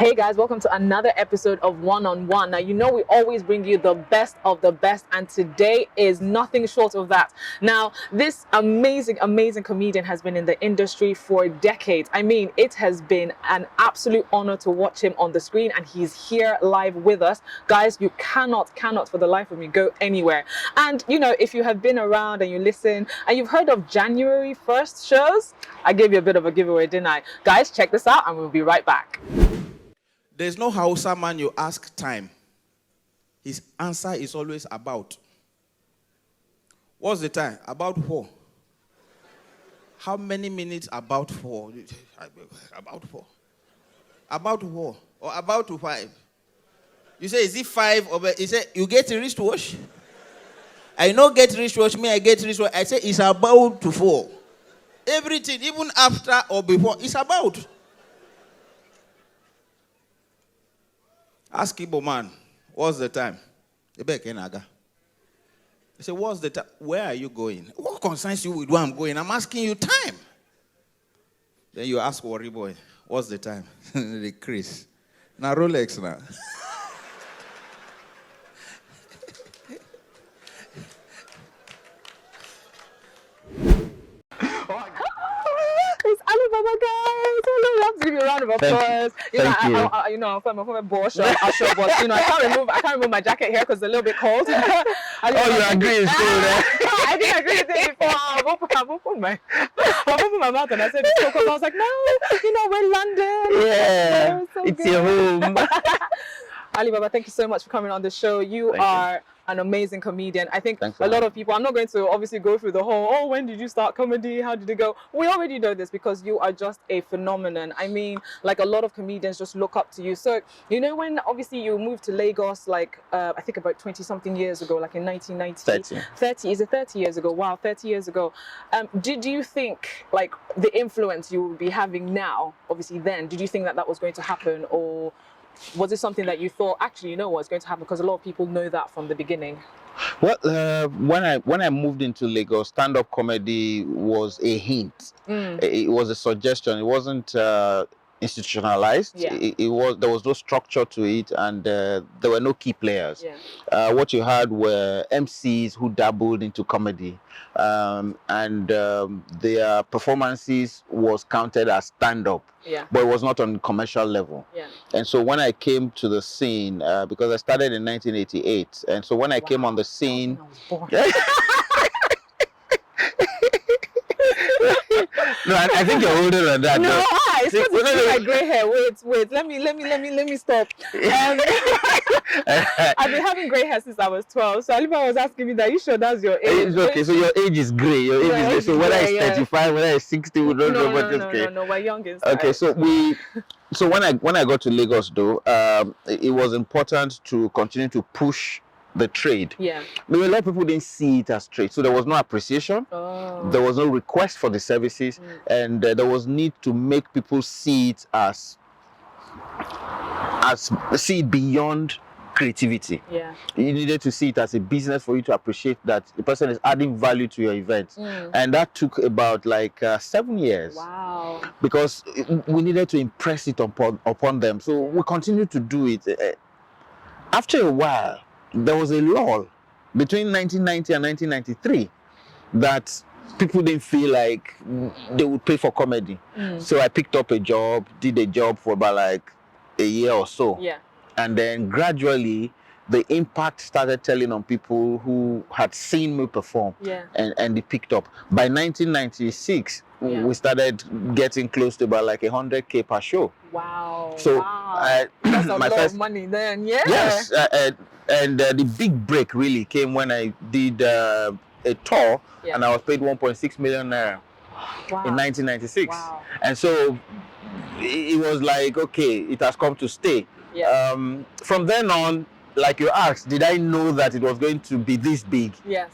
Hey guys, welcome to another episode of One on One. Now, you know we always bring you the best of the best, and today is nothing short of that. Now, this amazing comedian has been in the industry for decades. I mean, it has been an absolute honor to watch him on the screen, and he's here live with us. Guys, you cannot for the life of me go anywhere. And you know, if you have been around and you listen and you've heard of January 1st shows, I gave you a bit of a giveaway, didn't I? Guys, check this out and we'll be right back. There's no Hausa man you ask time. His answer is always about. What's the time? About 4. How many minutes about 4? About 4. About 4. Or about to 5. You say, is it 5? Or he say, you get a wristwatch? I no get wristwatch, me I get wristwatch. I say, it's about to 4. Everything, even after or before, it's about. Ask Igbo man, what's the time? He say, what's the time? Where are you going? What concerns you with where I'm going? I'm asking you time. Then you ask Worry Boy, what's the time? The Chris. Now Rolex now. It's Alli, guys. Hello, we have to give you a round of applause. You know, I'm from a boss show, but you know, I can't remove my jacket here because it's a little bit cold. You agree it's cold, eh? I didn't agree with it before. I opened my mouth and I said it's cold. I was like, no, you know, we're London. Yeah, so it's good. your home. Alli, thank you so much for coming on the show. You are an amazing comedian. I think a lot of people, I'm not going to obviously go through the whole, when did you start comedy? How did it go? We already know this because you are just a phenomenon. I mean, like a lot of comedians just look up to you. So, you know, when obviously you moved to Lagos, like I think about 20 something years ago, like in 1990. 30. Is it 30 years ago? Wow, 30 years ago. Did you think like the influence you will be having now, obviously then, did you think that was going to happen, or was it something that you thought, actually, you know what's going to happen? Because a lot of people know that from the beginning. Well, when I moved into Lagos, stand-up comedy was a hint. It was a suggestion. It wasn't institutionalized. Yeah. There was no structure to it, and there were no key players. Yeah. What you had were MCs who dabbled into comedy, and their performances was counted as stand-up. Yeah. But it was not on commercial level. Yeah. And so when I came to the scene, because I started in 1988, and so when I came on the scene, no, I think you're older than that. No, it's because it's my gray hair. Wait. Let me stop. I've been having gray hair since I was 12. So Aliba was asking me that. You sure that's your age? It's okay. So your age is gray. Your age is gray. So whether it's 35, whether it's 60, we don't know. But it's okay. No, we're young inside. Okay, so when I got to Lagos though, it was important to continue to push the trade. Yeah. Maybe a lot of people didn't see it as trade, so there was no appreciation. There was no request for the services, and there was need to make people see it see it beyond creativity. Yeah. You needed to see it as a business for you to appreciate that the person is adding value to your event, and that took about 7 years. Wow. Because we needed to impress it upon them, so we continued to do it. After a while, there was a lull between 1990 and 1993 that people didn't feel like they would pay for comedy. So I picked up a job, did a job for about a year or so. Yeah. And then gradually the impact started telling on people who had seen me perform. Yeah. And they picked up. By 1996, we started getting close to about 100K per show. Wow. So that's a lot of money then. Yeah. Yes. And the big break really came when I did a tour, and I was paid 1.6 million naira in 1996. Wow. And so it was okay, it has come to stay. Yeah. From then on, like you asked, did I know that it was going to be this big? Yes.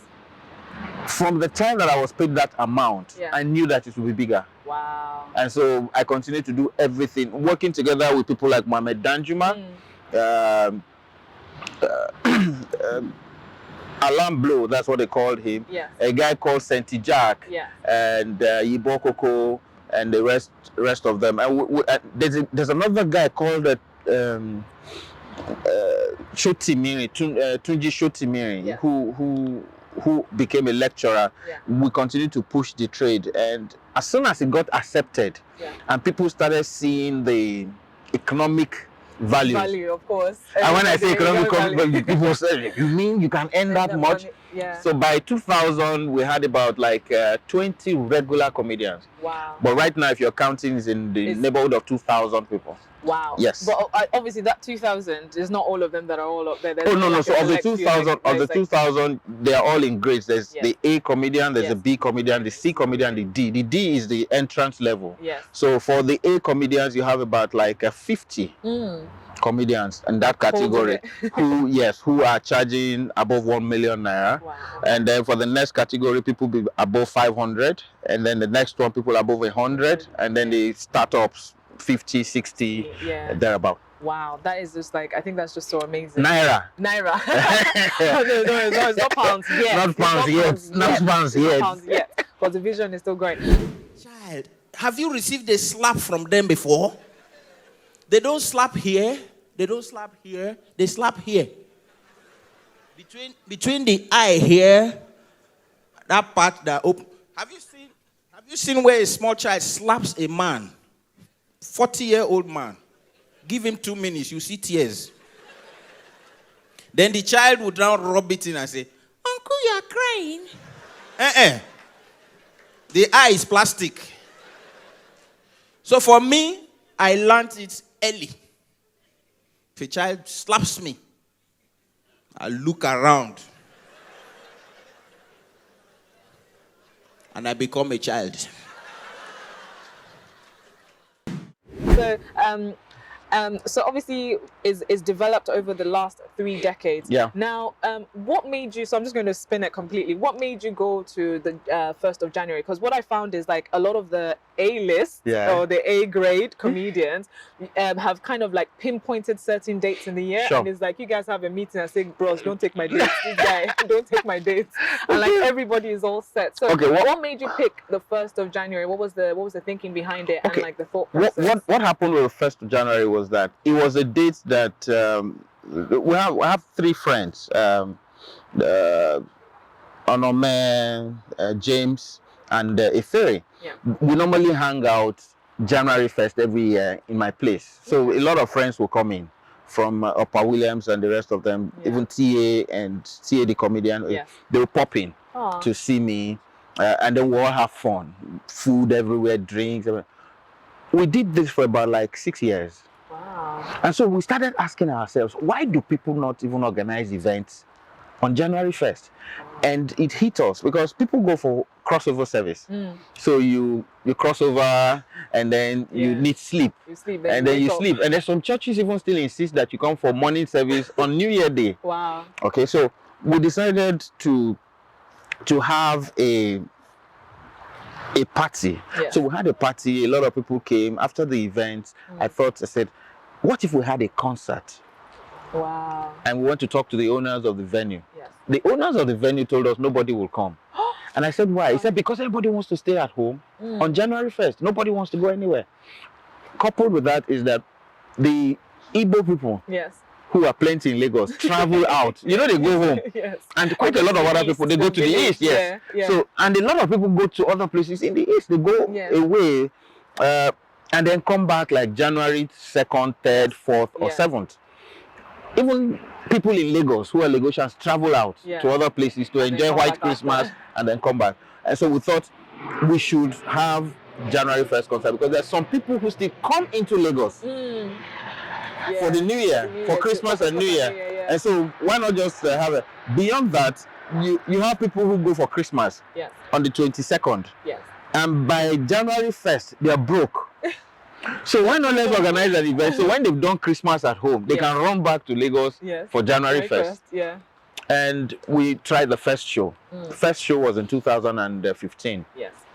From the time that I was paid that amount, I knew that it would be bigger. Wow. And so I continued to do everything, working together with people like Mohamed Danjuma, Alarm Blow, that's what they called him. Yes. A guy called Senti Jack, and Yibo Koko, and the rest of them. And there's another guy called Shotimiri, Tunji Shotimiri, Yeah. who became a lecturer. Yeah. We continued to push the trade, and as soon as it got accepted, Yeah. and people started seeing the economic value, of course. And when I say economic value, people say, you mean you can earn that much? money. Yeah. So by 2000, we had about like 20 regular comedians. Wow. But right now, if you're counting, it's in the neighborhood of 2,000 people. Wow. Yes. But obviously, that 2,000 is not all of them that are all up there. There's no. like So of the 2,000, they are all in grades. There's the A comedian, there's the B comedian, the C comedian, the D. The D is the entrance level. Yes. So for the A comedians, you have about like 50 comedians in that category who are charging above 1 million naira. Wow. And then for the next category, people be above 500, and then the next one, people above 100, and then the startups 50, 60, thereabout. Wow, that is just like, I think that's just so amazing. Naira. No, it's not pounds yet. Not pounds yet. But the vision is still going. Child, have you received a slap from them before? They don't slap here. They don't slap here. They slap here. Between the eye here, that part that open. Have you seen where a small child slaps a man? 40-year-old man. Give him 2 minutes, you see tears. Then the child would now rub it in and say, "Uncle, you are crying." The eye is plastic. So for me, I learned it early. If a child slaps me, I look around and I become a child. So obviously is developed over the last 3 decades. Yeah. Now, what made you, so I'm just going to spin it completely. What made you go to the 1st of January? Because what I found is like a lot of the A-list or the A-grade comedians have kind of like pinpointed certain dates in the year. Sure. And it's like, you guys have a meeting and say, bros, don't take my dates. This guy, don't take my dates. And like everybody is all set. So what made you pick the 1st of January? What was the thinking behind it and like the thought process? What happened with the 1st of January was that it was a date that we have 3 friends, Onome, James, and Ifere. Yeah. We normally hang out January 1st every year in my place. So a lot of friends will come in from Upper Williams and the rest of them, even TA and TA the comedian. They will pop in to see me, and then we all have fun. Food everywhere, drinks. Everywhere. We did this for about like 6 years. Wow. And so we started asking ourselves, why do people not even organize events on January 1st? And it hit us because people go for crossover service. So you cross over and then you need sleep. You sleep, and then you sleep. And then some churches even still insist that you come for morning service on New Year Day. Wow. Okay, so we decided to have a party. So we had a party, a lot of people came. After the event, I said, what if we had a concert? Wow. And we went to talk to the owners of the venue. Yes. The owners of the venue told us nobody will come. And I said, why? He said, because everybody wants to stay at home on January 1st. Nobody wants to go anywhere. Coupled with that is that the Igbo people who are plenty in Lagos travel out. You know, they go home. And quite a lot of other people, they go to the east. So, and a lot of people go to other places in the east. They go away and then come back like January 2nd, 3rd, 4th, or 7th. Even people in Lagos who are Lagosians travel out to other places to enjoy White Christmas and then come back. And so we thought we should have January 1st concert because there's some people who still come into Lagos for the New Year, for Christmas and New Year. And so why not just have it? Beyond that, you have people who go for Christmas on the 22nd. And by January 1st, they are broke. So why not let's organize an event? So when they've done Christmas at home, they can run back to Lagos for January 1st. And we tried the first show. The first show was in 2015.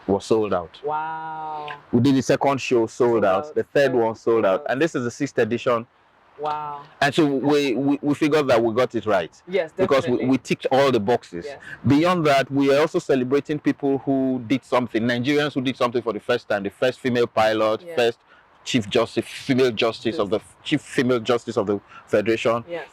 Was sold out. Wow. We did the second show, sold out. The third one sold out. And this is the 6th edition. Wow. And so we figured that we got it right. Yes, definitely. Because we ticked all the boxes. Beyond that, we are also celebrating people who did something, Nigerians who did something for the first time, the first female pilot, first chief justice, female justice of the chief female justice of the federation. Yes.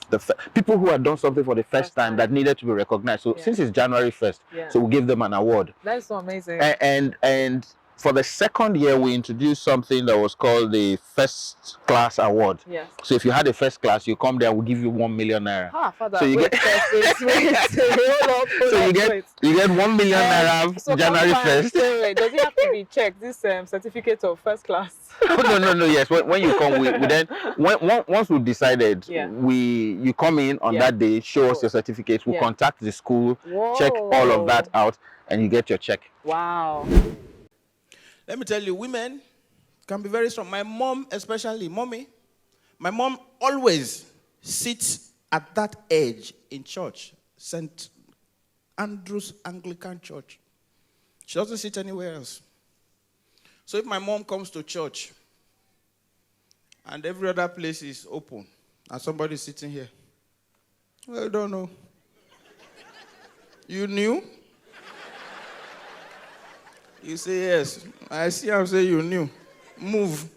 People who had done something for the first time that needed to be recognized. So since it's January 1st, so we give them an award. That's so amazing. And for the second year, we introduced something that was called the First Class Award. Yes. So if you had a first class, you come there, we'll give you 1 million naira. Ah, Father, so you wait, get you get 1 million naira so January 1st. Wait, does it have to be checked, this certificate of first class? No. Yes, when you come, we then once we've decided, you come in on that day, show us your certificate. We'll contact the school, check all of that out, and you get your check. Wow. Let me tell you, women can be very strong. My mom, especially, my mom always sits at that edge in church, St. Andrew's Anglican Church. She doesn't sit anywhere else. So if my mom comes to church and every other place is open and somebody's sitting here, well, I don't know. You knew? You say yes. I see him say you knew. Move.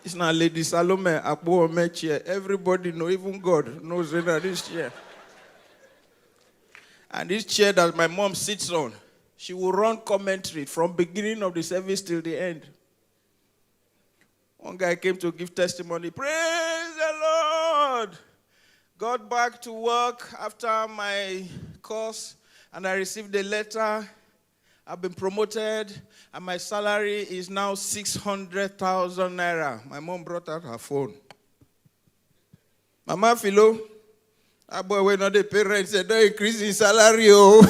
It's not Lady Salome, Akbo Ome chair. Everybody know, even God knows that this chair. And this chair that my mom sits on, she will run commentary from beginning of the service till the end. One guy came to give testimony. Praise the Lord. Got back to work after my course, and I received a letter. I've been promoted, and my salary is now 600,000 naira. My mom brought out her phone. Mama Philo, boy, when not the parents said, don't increase in salary, oh.